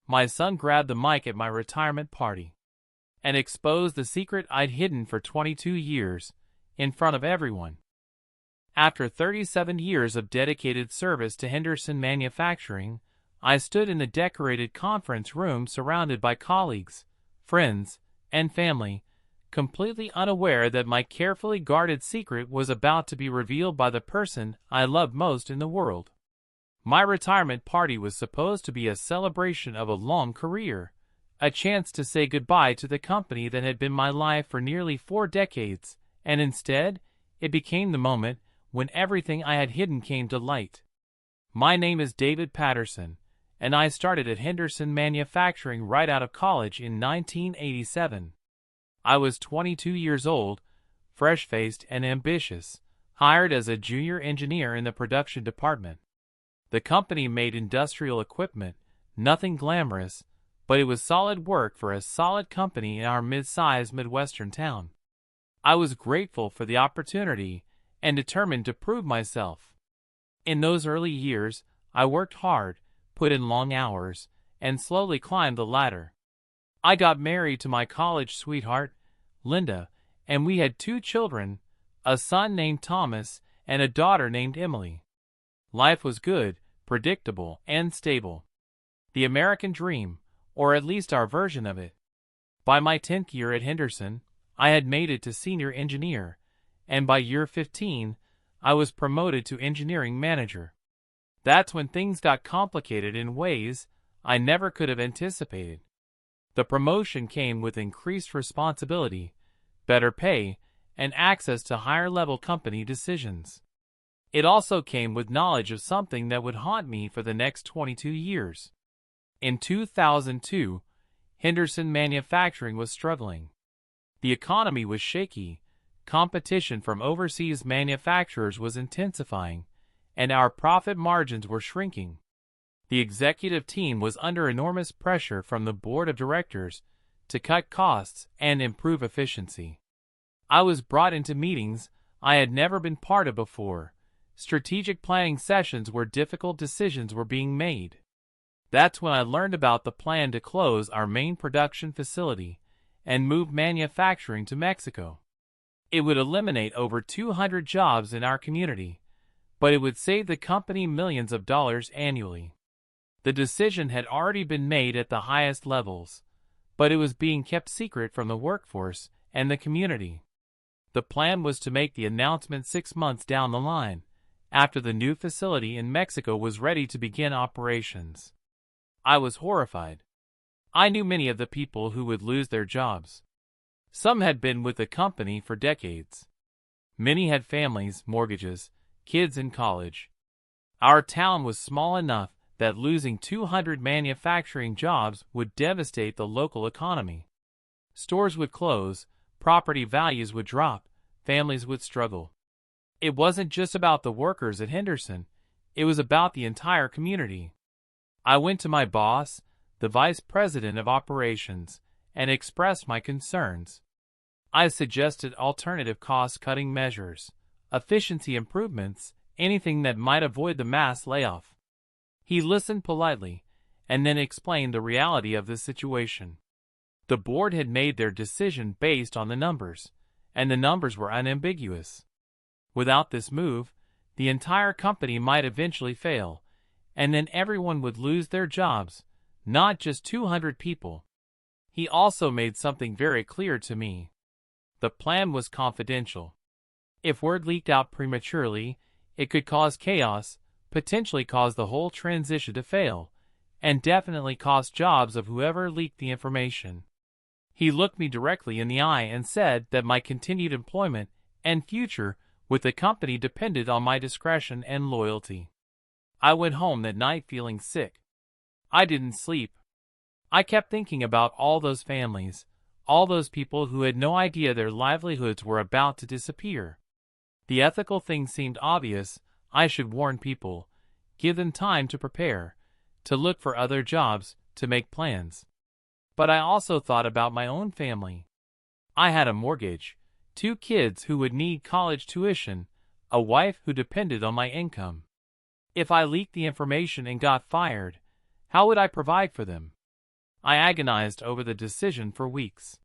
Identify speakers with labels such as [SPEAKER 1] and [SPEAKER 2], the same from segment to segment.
[SPEAKER 1] my son grabbed the mic at my retirement party and exposed the secret I'd hidden for 22 years in front of everyone. After 37 years of dedicated service to Henderson Manufacturing, I stood in the decorated conference room surrounded by colleagues, friends, and family, completely unaware that my carefully guarded secret was about to be revealed by the person I loved most in the world. My retirement party was supposed to be a celebration of a long career, a chance to say goodbye to the company that had been my life for nearly 4 decades, and instead, it became the moment when everything I had hidden came to light. My name is David Patterson, and I started at Henderson Manufacturing right out of college in 1987. I was 22 years old, fresh-faced and ambitious, hired as a junior engineer in the production department. The company made industrial equipment, nothing glamorous, but it was solid work for a solid company in our mid-sized Midwestern town. I was grateful for the opportunity and determined to prove myself. In those early years, I worked hard, put in long hours, and slowly climbed the ladder. I got married to my college sweetheart, Linda, and we had 2 children, a son named Thomas and a daughter named Emily. Life was good, predictable, and stable. The American dream, or at least our version of it. By my 10th year at Henderson, I had made it to senior engineer, and by year 15, I was promoted to engineering manager. That's when things got complicated in ways I never could have anticipated. The promotion came with increased responsibility, better pay, and access to higher-level company decisions. It also came with knowledge of something that would haunt me for the next 22 years. In 2002, Henderson Manufacturing was struggling. The economy was shaky, competition from overseas manufacturers was intensifying, and our profit margins were shrinking. The executive team was under enormous pressure from the board of directors to cut costs and improve efficiency. I was brought into meetings I had never been part of before, strategic planning sessions where difficult decisions were being made. That's when I learned about the plan to close our main production facility and move manufacturing to Mexico. It would eliminate over 200 jobs in our community, but it would save the company millions of dollars annually. The decision had already been made at the highest levels, but it was being kept secret from the workforce and the community. The plan was to make the announcement 6 months down the line, after the new facility in Mexico was ready to begin operations. I was horrified. I knew many of the people who would lose their jobs. Some had been with the company for decades. Many had families, mortgages, kids in college. Our town was small enough that losing 200 manufacturing jobs would devastate the local economy. Stores would close, property values would drop, families would struggle. It wasn't just about the workers at Henderson, it was about the entire community. I went to my boss, the vice president of operations, and expressed my concerns. I suggested alternative cost-cutting measures, efficiency improvements, anything that might avoid the mass layoff. He listened politely, and then explained the reality of the situation. The board had made their decision based on the numbers, and the numbers were unambiguous. Without this move, the entire company might eventually fail, and then everyone would lose their jobs, not just 200 people. He also made something very clear to me. The plan was confidential. If word leaked out prematurely, it could cause chaos, potentially cause the whole transition to fail, and definitely cost jobs of whoever leaked the information. He looked me directly in the eye and said that my continued employment and future with the company depended on my discretion and loyalty. I went home that night feeling sick. I didn't sleep. I kept thinking about all those families, all those people who had no idea their livelihoods were about to disappear. The ethical thing seemed obvious. I should warn people, give them time to prepare, to look for other jobs, to make plans. But I also thought about my own family. I had a mortgage, 2 kids who would need college tuition, a wife who depended on my income. If I leaked the information and got fired, how would I provide for them? I agonized over the decision for weeks.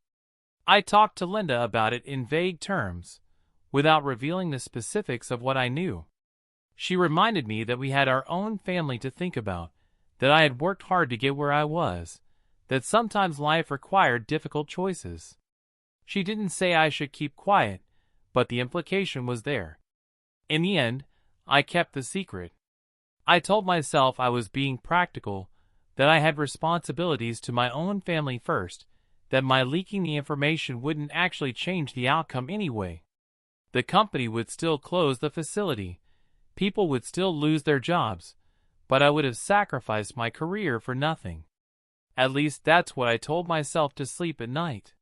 [SPEAKER 1] I talked to Linda about it in vague terms, without revealing the specifics of what I knew. She reminded me that we had our own family to think about, that I had worked hard to get where I was, that sometimes life required difficult choices. She didn't say I should keep quiet, but the implication was there. In the end, I kept the secret. I told myself I was being practical, that I had responsibilities to my own family first, that my leaking the information wouldn't actually change the outcome anyway. The company would still close the facility. People would still lose their jobs, but I would have sacrificed my career for nothing. At least that's what I told myself to sleep at night.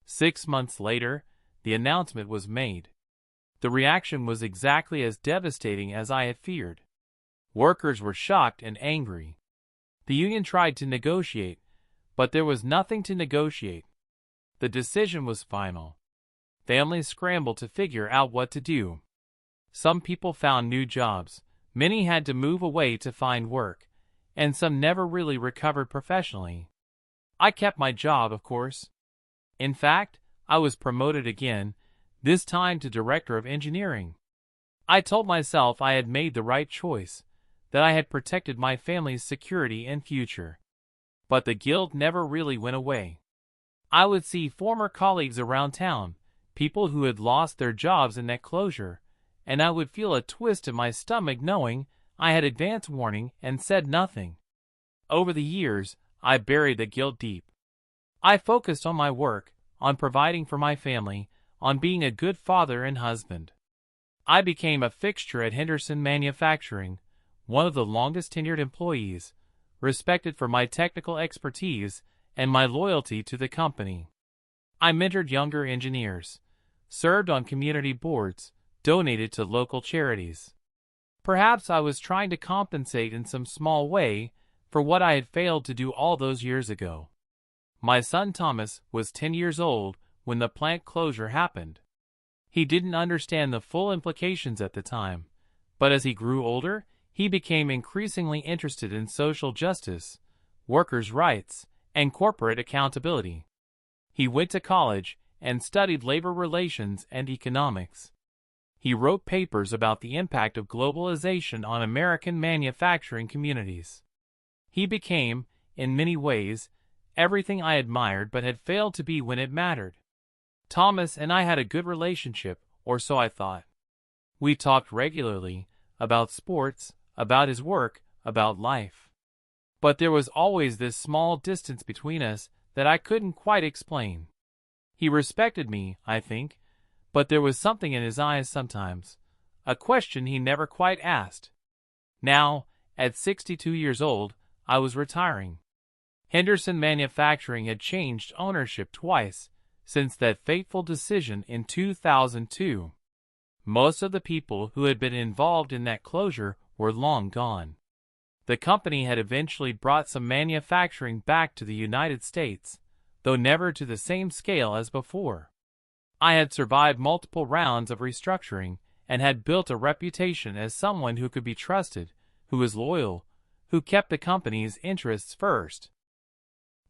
[SPEAKER 1] 6 months later, the announcement was made. The reaction was exactly as devastating as I had feared. Workers were shocked and angry. The union tried to negotiate, but there was nothing to negotiate. The decision was final. Families scrambled to figure out what to do. Some people found new jobs, many had to move away to find work, and some never really recovered professionally. I kept my job, of course. In fact, I was promoted again, this time to Director of Engineering. I told myself I had made the right choice, that I had protected my family's security and future. But the guilt never really went away. I would see former colleagues around town, people who had lost their jobs in that closure, and I would feel a twist in my stomach knowing I had advance warning and said nothing. Over the years, I buried the guilt deep. I focused on my work, on providing for my family, on being a good father and husband. I became a fixture at Henderson Manufacturing, one of the longest tenured employees, respected for my technical expertise and my loyalty to the company. I mentored younger engineers, served on community boards, donated to local charities. Perhaps I was trying to compensate in some small way for what I had failed to do all those years ago. My son Thomas was 10 years old when the plant closure happened. He didn't understand the full implications at the time, but as he grew older, he became increasingly interested in social justice, workers' rights, and corporate accountability. He went to college and studied labor relations and economics. He wrote papers about the impact of globalization on American manufacturing communities. He became, in many ways, everything I admired but had failed to be when it mattered. Thomas and I had a good relationship, or so I thought. We talked regularly about sports, about his work, about life. But there was always this small distance between us that I couldn't quite explain. He respected me, I think, but there was something in his eyes sometimes, a question he never quite asked. Now, at 62 years old, I was retiring. Henderson Manufacturing had changed ownership twice since that fateful decision in 2002. Most of the people who had been involved in that closure were long gone. The company had eventually brought some manufacturing back to the United States, though never to the same scale as before. I had survived multiple rounds of restructuring and had built a reputation as someone who could be trusted, who was loyal, who kept the company's interests first.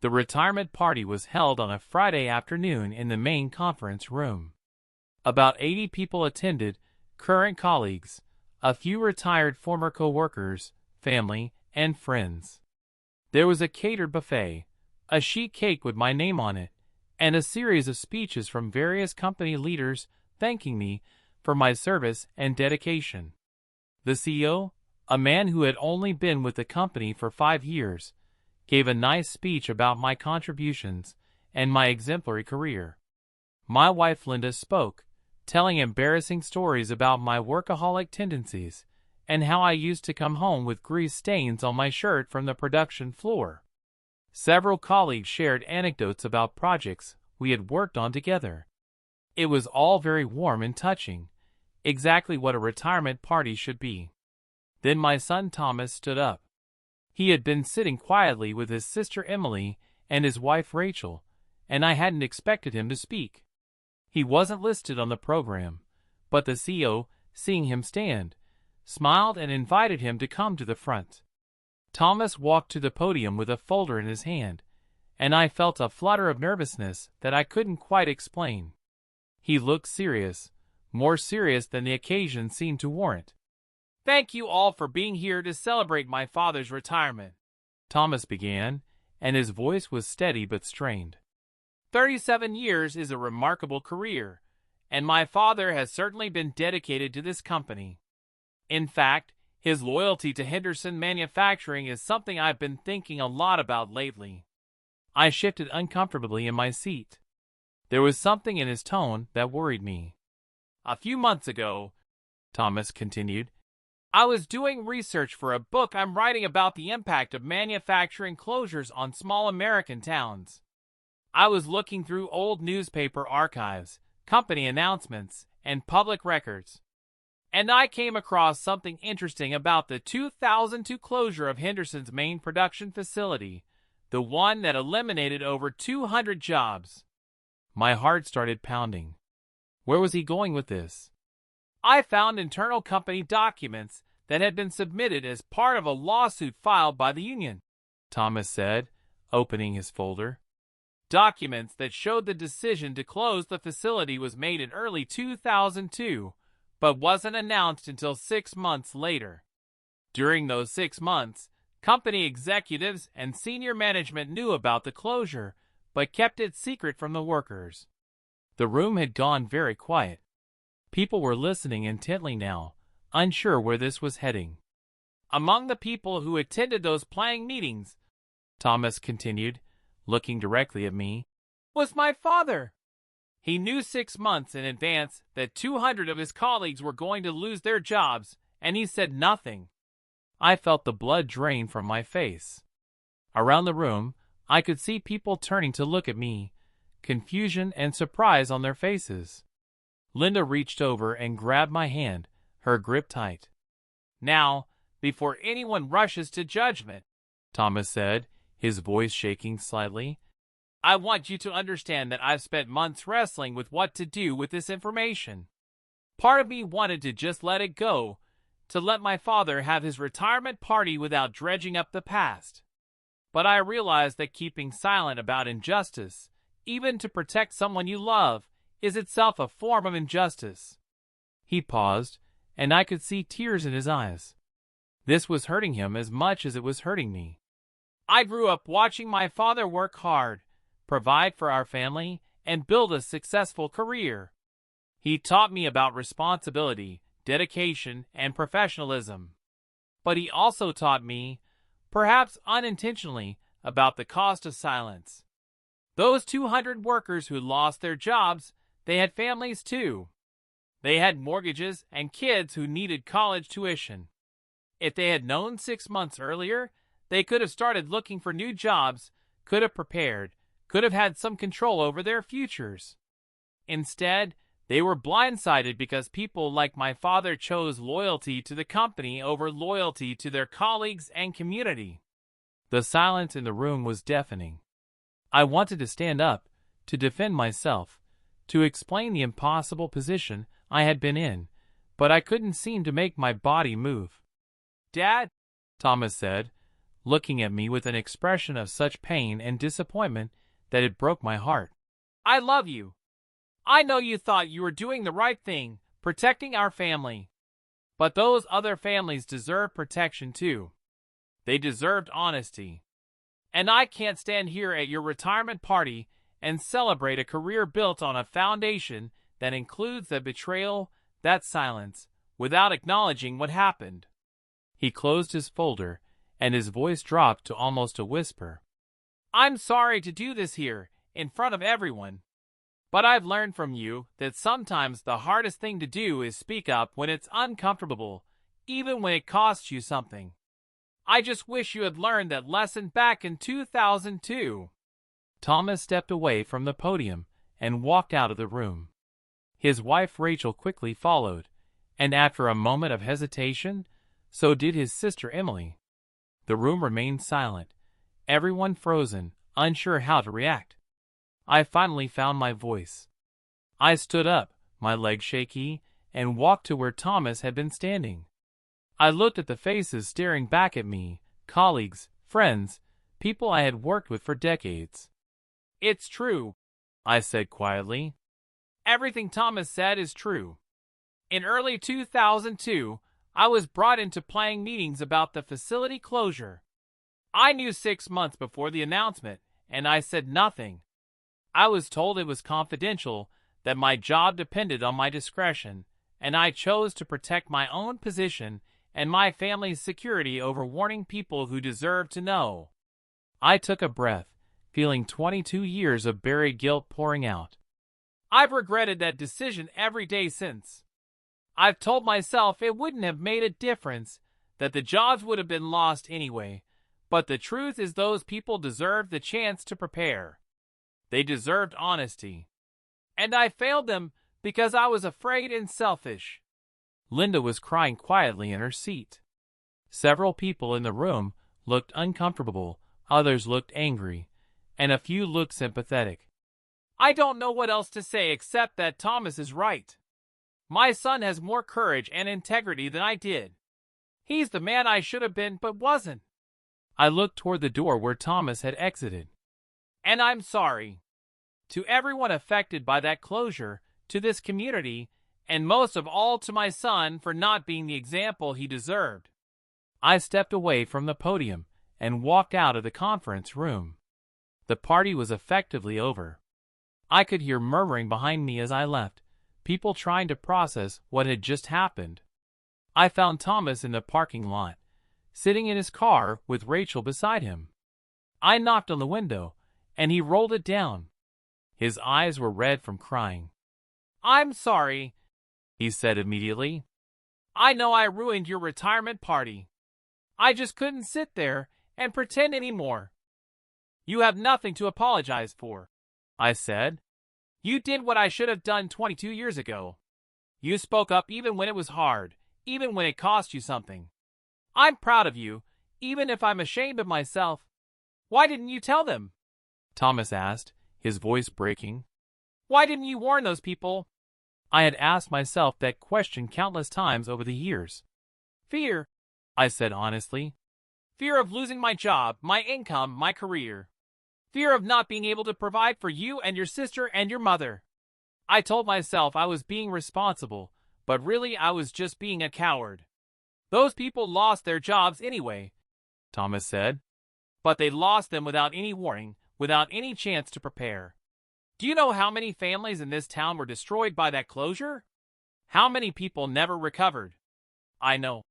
[SPEAKER 1] The retirement party was held on a Friday afternoon in the main conference room. About 80 people attended, current colleagues, a few retired former co-workers, family, and friends. There was a catered buffet, a sheet cake with my name on it, and a series of speeches from various company leaders thanking me for my service and dedication. The CEO, a man who had only been with the company for 5 years, gave a nice speech about my contributions and my exemplary career. My wife Linda spoke, telling embarrassing stories about my workaholic tendencies and how I used to come home with grease stains on my shirt from the production floor. Several colleagues shared anecdotes about projects we had worked on together. It was all very warm and touching, exactly what a retirement party should be. Then my son Thomas stood up. He had been sitting quietly with his sister Emily and his wife Rachel, and I hadn't expected him to speak. He wasn't listed on the program, but the CEO, seeing him stand, smiled and invited him to come to the front. Thomas walked to the podium with a folder in his hand, and I felt a flutter of nervousness that I couldn't quite explain. He looked serious, more serious than the occasion seemed to warrant. "Thank you all for being here to celebrate my father's retirement," Thomas began, and his voice was steady but strained. 37 years is a remarkable career, and my father has certainly been dedicated to this company. In fact, his loyalty to Henderson Manufacturing is something I've been thinking a lot about lately. I shifted uncomfortably in my seat. There was something in his tone that worried me. "A few months ago," Thomas continued, "I was doing research for a book I'm writing about the impact of manufacturing closures on small American towns. I was looking through old newspaper archives, company announcements, and public records, and I came across something interesting about the 2002 closure of Henderson's main production facility, the one that eliminated over 200 jobs." My heart started pounding. Where was he going with this? "I found internal company documents that had been submitted as part of a lawsuit filed by the union," Thomas said, opening his folder. "Documents that showed the decision to close the facility was made in early 2002, but wasn't announced until 6 months later. During those 6 months, company executives and senior management knew about the closure, but kept it secret from the workers." The room had gone very quiet. People were listening intently now, unsure where this was heading. "Among the people who attended those planning meetings," Thomas continued, looking directly at me, "was my father. He knew 6 months in advance that 200 of his colleagues were going to lose their jobs, and he said nothing." I felt the blood drain from my face. Around the room, I could see people turning to look at me, confusion and surprise on their faces. Linda reached over and grabbed my hand, her grip tight. "Now, before anyone rushes to judgment," Thomas said, his voice shaking slightly, "I want you to understand that I've spent months wrestling with what to do with this information. Part of me wanted to just let it go, to let my father have his retirement party without dredging up the past. But I realized that keeping silent about injustice, even to protect someone you love, is itself a form of injustice." He paused, and I could see tears in his eyes. This was hurting him as much as it was hurting me. "I grew up watching my father work hard, provide for our family, and build a successful career. He taught me about responsibility, dedication, and professionalism. But he also taught me, perhaps unintentionally, about the cost of silence. Those 200 workers who lost their jobs, they had families too. They had mortgages and kids who needed college tuition. If they had known 6 months earlier, they could have started looking for new jobs, could have prepared, could have had some control over their futures. Instead, they were blindsided because people like my father chose loyalty to the company over loyalty to their colleagues and community." The silence in the room was deafening. I wanted to stand up, to defend myself, to explain the impossible position I had been in, but I couldn't seem to make my body move. "Dad," Thomas said, looking at me with an expression of such pain and disappointment that it broke my heart, "I love you. I know you thought you were doing the right thing, protecting our family. But those other families deserve protection too. They deserved honesty. And I can't stand here at your retirement party and celebrate a career built on a foundation that includes that betrayal, that silence, without acknowledging what happened." He closed his folder, and his voice dropped to almost a whisper. "I'm sorry to do this here, in front of everyone. But I've learned from you that sometimes the hardest thing to do is speak up when it's uncomfortable, even when it costs you something. I just wish you had learned that lesson back in 2002. Thomas stepped away from the podium and walked out of the room. His wife Rachel quickly followed, and after a moment of hesitation, so did his sister Emily. The room remained silent, everyone frozen, unsure how to react. I finally found my voice. I stood up, my legs shaky, and walked to where Thomas had been standing. I looked at the faces staring back at me, colleagues, friends, people I had worked with for decades. "It's true," I said quietly. "Everything Thomas said is true. In early 2002, I was brought into planning meetings about the facility closure. I knew 6 months before the announcement, and I said nothing. I was told it was confidential, that my job depended on my discretion, and I chose to protect my own position and my family's security over warning people who deserved to know." I took a breath, feeling 22 years of buried guilt pouring out. "I've regretted that decision every day since. I've told myself it wouldn't have made a difference, that the jobs would have been lost anyway, but the truth is those people deserved the chance to prepare. They deserved honesty. And I failed them because I was afraid and selfish." Linda was crying quietly in her seat. Several people in the room looked uncomfortable, others looked angry, and a few looked sympathetic. "I don't know what else to say except that Thomas is right. My son has more courage and integrity than I did. He's the man I should have been but wasn't." I looked toward the door where Thomas had exited. "And I'm sorry. To everyone affected by that closure, to this community, and most of all to my son for not being the example he deserved." I stepped away from the podium and walked out of the conference room. The party was effectively over. I could hear murmuring behind me as I left, people trying to process what had just happened. I found Thomas in the parking lot, sitting in his car with Rachel beside him. I knocked on the window, and he rolled it down. His eyes were red from crying. "I'm sorry," he said immediately. "I know I ruined your retirement party. I just couldn't sit there and pretend anymore." "You have nothing to apologize for," I said. "You did what I should have done 22 years ago. You spoke up even when it was hard, even when it cost you something. I'm proud of you, even if I'm ashamed of myself." "Why didn't you tell them?" Thomas asked, his voice breaking. "Why didn't you warn those people?" I had asked myself that question countless times over the years. "Fear," I said honestly. "Fear of losing my job, my income, my career. Fear of not being able to provide for you and your sister and your mother. I told myself I was being responsible, but really I was just being a coward." "Those people lost their jobs anyway," Thomas said. "But they lost them without any warning, without any chance to prepare. Do you know how many families in this town were destroyed by that closure? How many people never recovered?" "I know,"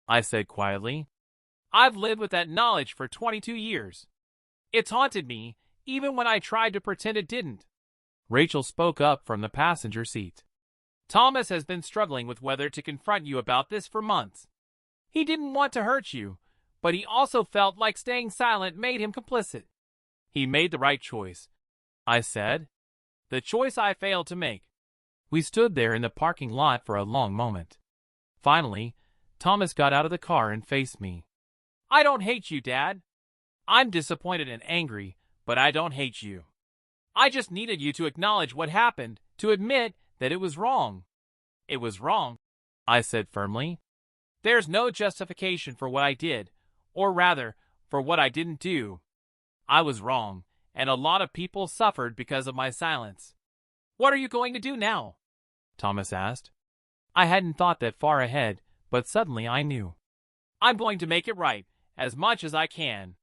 [SPEAKER 1] I said quietly. "I've lived with that knowledge for 22 years. It's haunted me, even when I tried to pretend it didn't." Rachel spoke up from the passenger seat. "Thomas has been struggling with whether to confront you about this for months. He didn't want to hurt you, but he also felt like staying silent made him complicit." "He made the right choice," I said. "The choice I failed to make." We stood there in the parking lot for a long moment. Finally, Thomas got out of the car and faced me. "I don't hate you, Dad. I'm disappointed and angry, but I don't hate you. I just needed you to acknowledge what happened, to admit that it was wrong." "It was wrong," I said firmly. "There's no justification for what I did, or rather, for what I didn't do. I was wrong, and a lot of people suffered because of my silence." "What are you going to do now?" Thomas asked. I hadn't thought that far ahead, but suddenly I knew. "I'm going to make it right, as much as I can.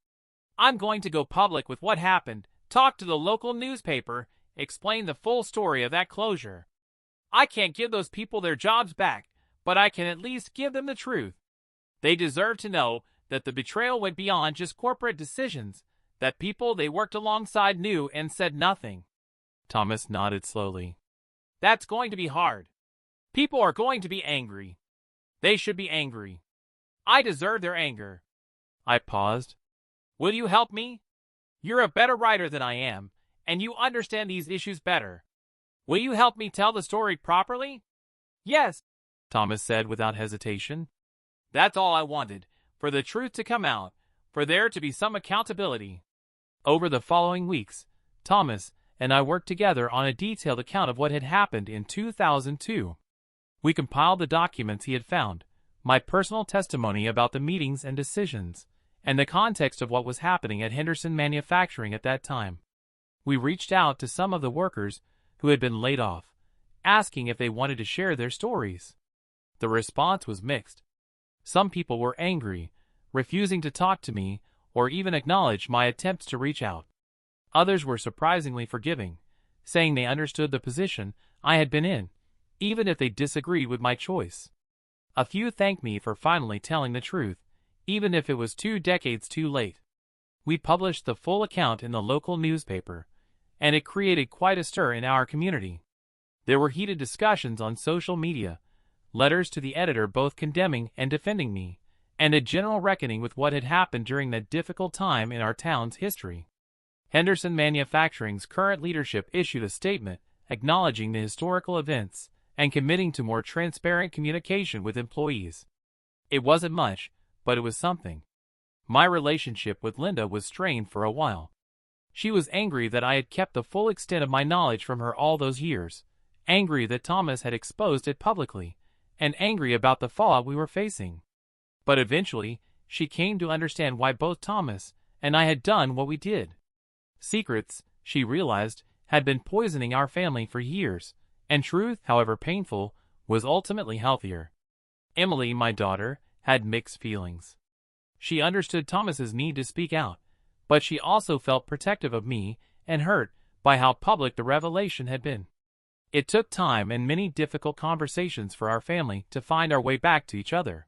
[SPEAKER 1] I'm going to go public with what happened, talk to the local newspaper, explain the full story of that closure. I can't give those people their jobs back, but I can at least give them the truth. They deserve to know that the betrayal went beyond just corporate decisions, that people they worked alongside knew and said nothing." Thomas nodded slowly. "That's going to be hard. People are going to be angry. They should be angry. I deserve their anger." I paused. "Will you help me? You're a better writer than I am, and you understand these issues better. Will you help me tell the story properly?" "Yes," Thomas said without hesitation. "That's all I wanted, for the truth to come out, for there to be some accountability." Over the following weeks, Thomas and I worked together on a detailed account of what had happened in 2002. We compiled the documents he had found, my personal testimony about the meetings and decisions, and the context of what was happening at Henderson Manufacturing at that time. We reached out to some of the workers who had been laid off, asking if they wanted to share their stories. The response was mixed. Some people were angry, refusing to talk to me or even acknowledge my attempts to reach out. Others were surprisingly forgiving, saying they understood the position I had been in, even if they disagreed with my choice. A few thanked me for finally telling the truth, even if it was 2 decades too late. We published the full account in the local newspaper, and it created quite a stir in our community. There were heated discussions on social media, letters to the editor both condemning and defending me, and a general reckoning with what had happened during that difficult time in our town's history. Henderson Manufacturing's current leadership issued a statement acknowledging the historical events and committing to more transparent communication with employees. It wasn't much, but it was something. My relationship with Linda was strained for a while. She was angry that I had kept the full extent of my knowledge from her all those years, angry that Thomas had exposed it publicly, and angry about the fallout we were facing. But eventually, she came to understand why both Thomas and I had done what we did. Secrets, she realized, had been poisoning our family for years, and truth, however painful, was ultimately healthier. Emily, my daughter, had mixed feelings. She understood Thomas's need to speak out, but she also felt protective of me and hurt by how public the revelation had been. It took time and many difficult conversations for our family to find our way back to each other.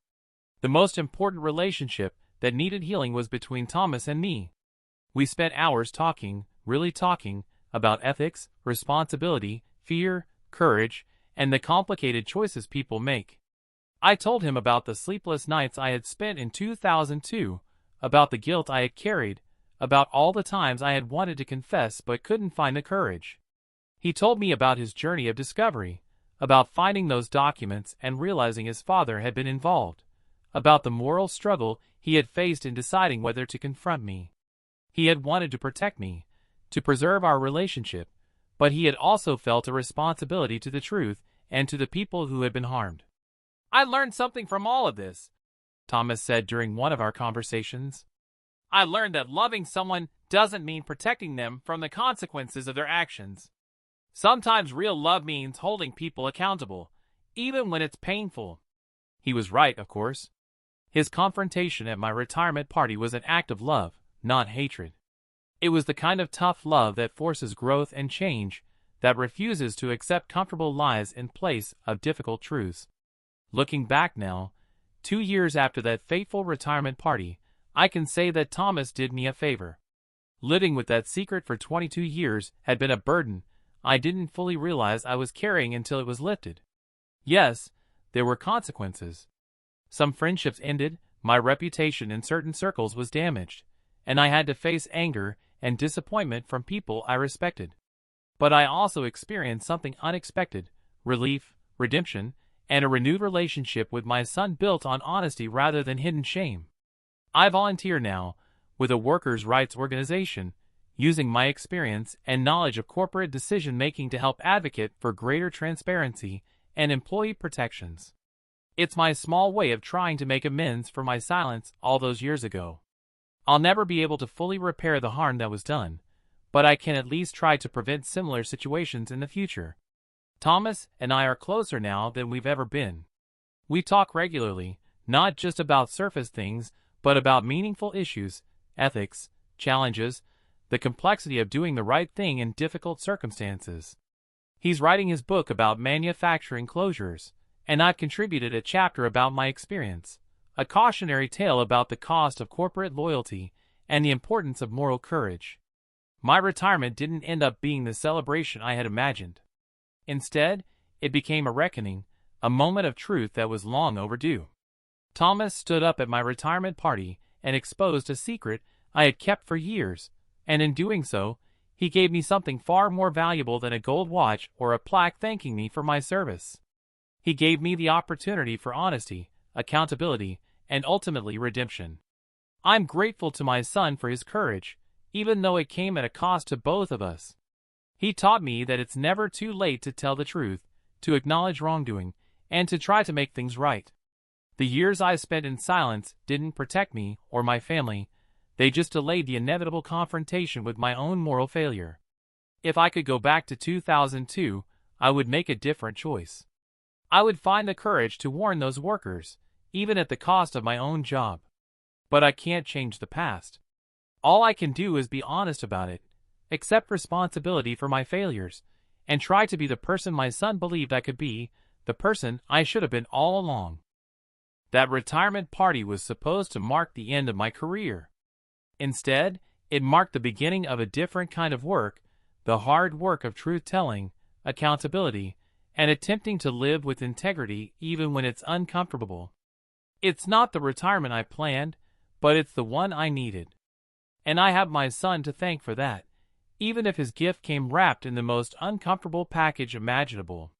[SPEAKER 1] The most important relationship that needed healing was between Thomas and me. We spent hours talking, really talking, about ethics, responsibility, fear, courage, and the complicated choices people make. I told him about the sleepless nights I had spent in 2002, about the guilt I had carried, about all the times I had wanted to confess but couldn't find the courage. He told me about his journey of discovery, about finding those documents and realizing his father had been involved, about the moral struggle he had faced in deciding whether to confront me. He had wanted to protect me, to preserve our relationship, but he had also felt a responsibility to the truth and to the people who had been harmed. "I learned something from all of this," Thomas said during one of our conversations. "I learned that loving someone doesn't mean protecting them from the consequences of their actions. Sometimes real love means holding people accountable, even when it's painful." He was right, of course. His confrontation at my retirement party was an act of love, not hatred. It was the kind of tough love that forces growth and change, that refuses to accept comfortable lies in place of difficult truths. Looking back now, 2 years after that fateful retirement party, I can say that Thomas did me a favor. Living with that secret for 22 years had been a burden I didn't fully realize I was carrying until it was lifted. Yes, there were consequences. Some friendships ended, my reputation in certain circles was damaged, and I had to face anger and disappointment from people I respected. But I also experienced something unexpected: relief, redemption, and a renewed relationship with my son built on honesty rather than hidden shame. I volunteer now with a workers' rights organization, using my experience and knowledge of corporate decision-making to help advocate for greater transparency and employee protections. It's my small way of trying to make amends for my silence all those years ago. I'll never be able to fully repair the harm that was done, but I can at least try to prevent similar situations in the future. Thomas and I are closer now than we've ever been. We talk regularly, not just about surface things, but about meaningful issues, ethics, challenges, the complexity of doing the right thing in difficult circumstances. He's writing his book about manufacturing closures, and I've contributed a chapter about my experience, a cautionary tale about the cost of corporate loyalty and the importance of moral courage. My retirement didn't end up being the celebration I had imagined. Instead, it became a reckoning, a moment of truth that was long overdue. Thomas stood up at my retirement party and exposed a secret I had kept for years, and in doing so, he gave me something far more valuable than a gold watch or a plaque thanking me for my service. He gave me the opportunity for honesty, accountability, and ultimately redemption. I'm grateful to my son for his courage, even though it came at a cost to both of us. He taught me that it's never too late to tell the truth, to acknowledge wrongdoing, and to try to make things right. The years I spent in silence didn't protect me or my family, they just delayed the inevitable confrontation with my own moral failure. If I could go back to 2002, I would make a different choice. I would find the courage to warn those workers, even at the cost of my own job. But I can't change the past. All I can do is be honest about it, accept responsibility for my failures, and try to be the person my son believed I could be, the person I should have been all along. That retirement party was supposed to mark the end of my career. Instead, it marked the beginning of a different kind of work, the hard work of truth-telling, accountability, and attempting to live with integrity even when it's uncomfortable. It's not the retirement I planned, but it's the one I needed. And I have my son to thank for that, even if his gift came wrapped in the most uncomfortable package imaginable.